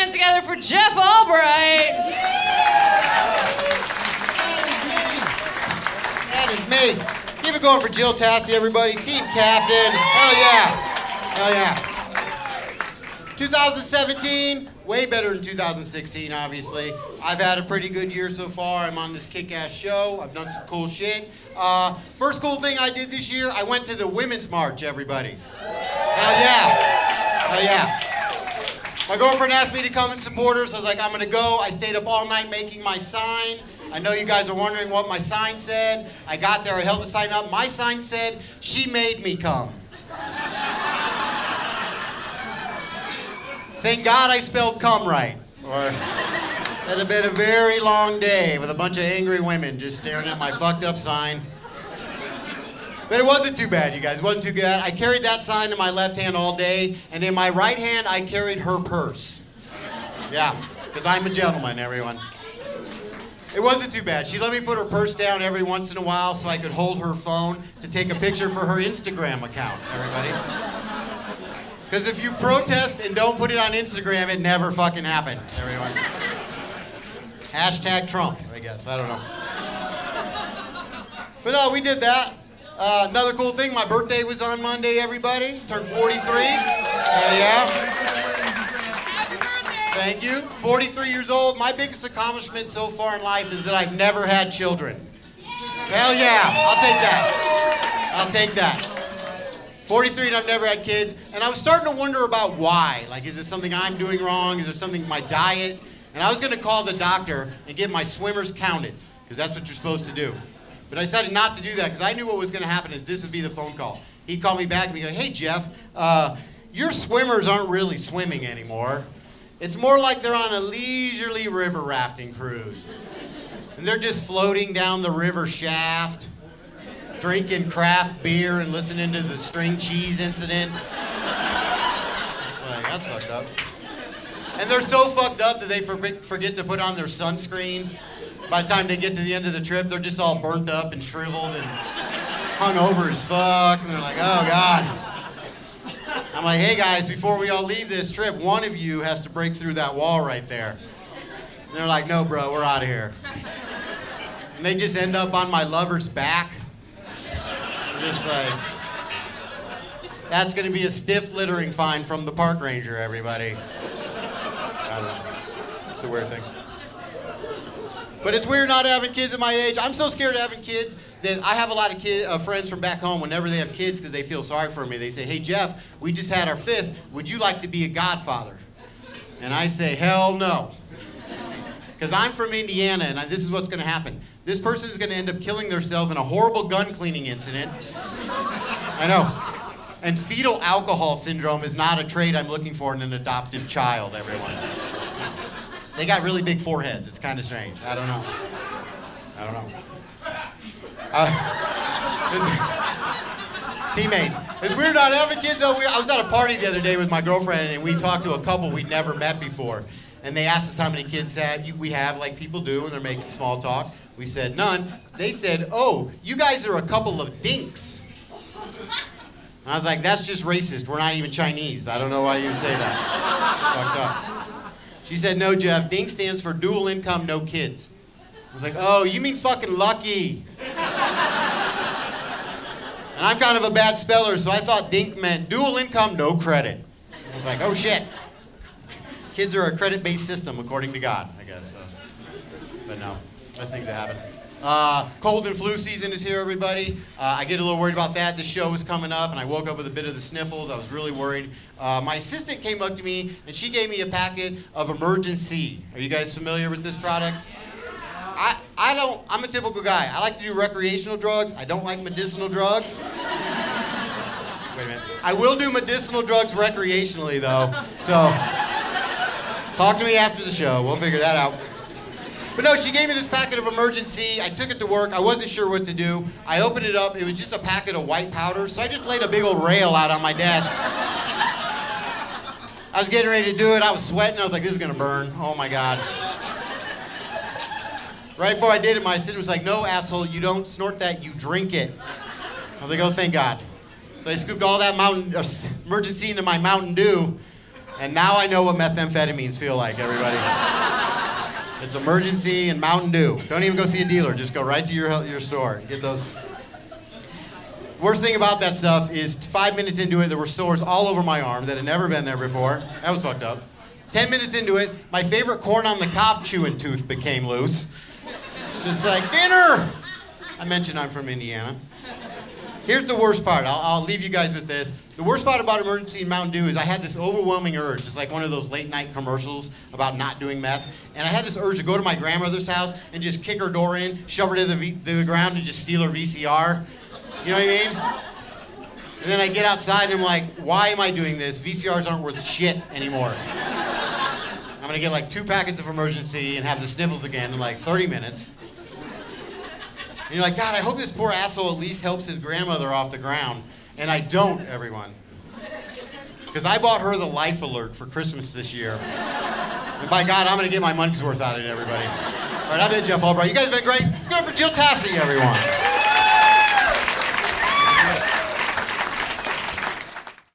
hands together for Jeff Albright. That is me. Keep it going for Jill Tassi, everybody. Team captain. Hell yeah. Hell yeah. 2017, way better than 2016, obviously. I've had a pretty good year so far. I'm on this kick-ass show. I've done some cool shit. First cool thing I did this year, I went to the Women's March, everybody. Hell yeah. Hell yeah. My girlfriend asked me to come and support her, so I was like, I'm gonna go. I stayed up all night making my sign. I know you guys are wondering what my sign said. I got there, I held the sign up. My sign said, "She made me come." Thank God I spelled "come" right. Or it'd have been a very long day with a bunch of angry women just staring at my fucked up sign. But it wasn't too bad, you guys. It wasn't too bad. I carried that sign in my left hand all day, and in my right hand, I carried her purse. Yeah, because I'm a gentleman, everyone. It wasn't too bad. She let me put her purse down every once in a while so I could hold her phone to take a picture for her Instagram account, everybody. Because if you protest and don't put it on Instagram, it never fucking happened, everyone. Hashtag Trump, I guess. I don't know. But no, we did that. Another cool thing, my birthday was on Monday, everybody. Turned 43. Yeah. Thank you. 43 years old. My biggest accomplishment so far in life is that I've never had children. Hell yeah. I'll take that. I'll take that. 43 and I've never had kids. And I was starting to wonder about why. Like, is it something I'm doing wrong? Is there something in my diet? And I was going to call the doctor and get my swimmers counted, because that's what you're supposed to do. But I decided not to do that because I knew what was going to happen is this would be the phone call. He'd call me back and he'd go, "Hey, Jeff, your swimmers aren't really swimming anymore. It's more like they're on a leisurely river rafting cruise. And they're just floating down the river shaft, drinking craft beer and listening to the string cheese incident." It's like, that's fucked up. And they're so fucked up that they forget to put on their sunscreen. By the time they get to the end of the trip, they're just all burnt up and shriveled and hungover as fuck. And they're like, "Oh, God." I'm like, "Hey, guys, before we all leave this trip, one of you has to break through that wall right there." And they're like, "No, bro, we're out of here." And they just end up on my lover's back. They're just like, that's going to be a stiff littering fine from the park ranger, everybody. I don't know. It's a weird thing. But it's weird not having kids at my age. I'm so scared of having kids that I have a lot of friends from back home. Whenever they have kids, because they feel sorry for me, they say, "Hey, Jeff, we just had our 5th. Would you like to be a godfather?" And I say, "Hell no." Because I'm from Indiana, and this is what's going to happen. This person is going to end up killing themselves in a horrible gun cleaning incident. I know. And fetal alcohol syndrome is not a trait I'm looking for in an adoptive child, everyone. They got really big foreheads. It's kind of strange. I don't know. I don't know. Teammates. It's weird not having kids, though. I was at a party the other day with my girlfriend, and we talked to a couple we'd never met before. And they asked us how many kids we have, like people do when they're making small talk. We said, "None." They said, "Oh, you guys are a couple of dinks." And I was like, "That's just racist. We're not even Chinese. I don't know why you'd say that." Fucked up. She said, "No, Jeff, DINK stands for dual income, no kids." I was like, "Oh, you mean fucking lucky." And I'm kind of a bad speller, so I thought DINK meant dual income, no credit. I was like, oh shit. Kids are a credit-based system, according to God, I guess. But no, that's things that happen. Cold and flu season is here, everybody. I get a little worried about that. The show was coming up, and I woke up with a bit of the sniffles. I was really worried. My assistant came up to me, and she gave me a packet of Emergency. Are you guys familiar with this product? I'm a typical guy. I like to do recreational drugs. I don't like medicinal drugs. Wait a minute. I will do medicinal drugs recreationally, though. So, talk to me after the show. We'll figure that out. But no, she gave me this packet of Emergency. I took it to work. I wasn't sure what to do. I opened it up. It was just a packet of white powder. So I just laid a big old rail out on my desk. I was getting ready to do it. I was sweating. I was like, this is going to burn. Oh, my God. Right before I did it, my assistant was like, "No, asshole, you don't snort that. You drink it." I was like, oh, thank God. So I scooped all that Emergency into my Mountain Dew. And now I know what methamphetamines feel like, everybody. It's emergency and Mountain Dew. Don't even go see a dealer. Just go right to your store. Get those. Worst thing about that stuff is 5 minutes into it, there were sores all over my arm that had never been there before. That was fucked up. 10 minutes into it, my favorite corn on the cob chewing tooth became loose. It's just like, dinner! I mentioned I'm from Indiana. Here's the worst part. I'll leave you guys with this. The worst part about emergency and Mountain Dew is I had this overwhelming urge. It's like one of those late night commercials about not doing meth. And I had this urge to go to my grandmother's house and just kick her door in, shove her to the ground and just steal her VCR. You know what I mean? And then I get outside and I'm like, why am I doing this? VCRs aren't worth shit anymore. I'm gonna get like 2 packets of emergency and have the sniffles again in like 30 minutes. And you're like, God, I hope this poor asshole at least helps his grandmother off the ground. And I don't, everyone. Because I bought her the Life Alert for Christmas this year. And by God, I'm gonna get my money's worth out of it, everybody. All right, I've been Jeff Albright. You guys have been great. Let's go for Jill Tassie, everyone.